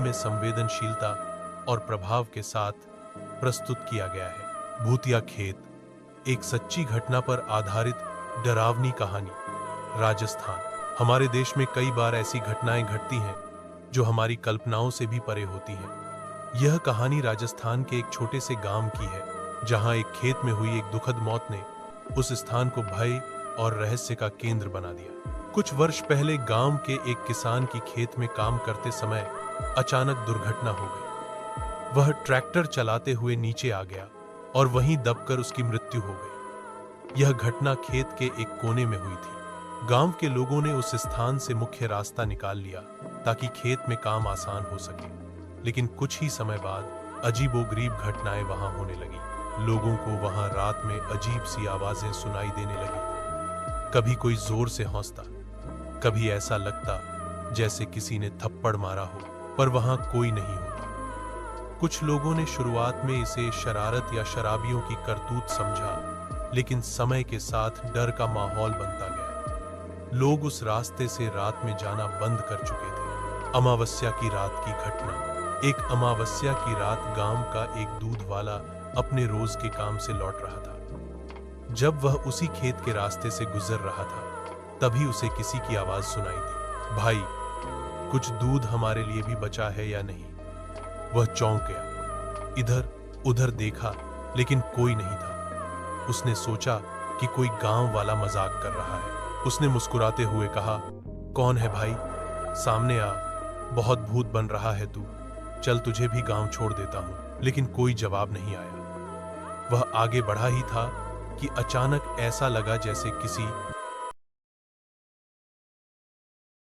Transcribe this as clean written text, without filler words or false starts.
में संवेदनशीलता और प्रभाव के साथ प्रस्तुत किया गया है। भूतिया खेत, एक सच्ची घटना पर आधारित डरावनी कहानी। राजस्थान। हमारे देश में कई बार ऐसी घटनाएं घटती हैं जो हमारी कल्पनाओं से भी परे होती हैं। यह कहानी राजस्थान के एक छोटे से गांव की है, जहां एक खेत में हुई एक दुखद मौत ने उस स्थान को भय और रहस्य का केंद्र बना दिया। कुछ वर्ष पहले गांव के एक किसान की खेत में काम करते समय अचानक दुर्घटना हो गई। वह ट्रैक्टर चलाते हुए नीचे आ गया और वहीं दबकर उसकी मृत्यु हो गई। यह घटना खेत के एक कोने में हुई थी। गांव के लोगों ने उस स्थान से मुख्य रास्ता निकाल लिया ताकि खेत में काम आसान हो सके। लेकिन कुछ ही समय बाद अजीबोगरीब घटनाएं वहां होने लगी। लोगों को वहां रात में अजीब सी आवाजें सुनाई देने लगी। कभी कोई जोर से हौंसता, कभी ऐसा लगता जैसे किसी ने थप्पड़ मारा हो, पर वहां कोई नहीं होता। कुछ लोगों ने शुरुआत में इसे शरारत या शराबियों की करतूत समझा, लेकिन समय के साथ डर का माहौल बनता गया। लोग उस रास्ते से रात में जाना बंद कर चुके थे। अमावस्या की रात की घटना। एक अमावस्या की रात गांव का एक दूध वाला अपने रोज के काम से लौट रहा था। जब वह उसी खेत के रास्ते से गुजर रहा था, तभी उसे किसी की आवाज सुनाई दी, भाई, कुछ दूध हमारे लिए भी बचा है या नहीं? वह चौंक गया। इधर उधर देखा, लेकिन कोई नहीं था। उसने सोचा कि कोई गांव वाला मजाक कर रहा है। उसने मुस्कुराते हुए कहा, कौन है भाई? सामने आ, बहुत भूत बन रहा है तू। चल तुझे भी गांव छोड़ देता हूं। लेकिन कोई जवाब नहीं आया। वह आगे बढ़ा ही था कि अचानक ऐसा लगा जैसे किसी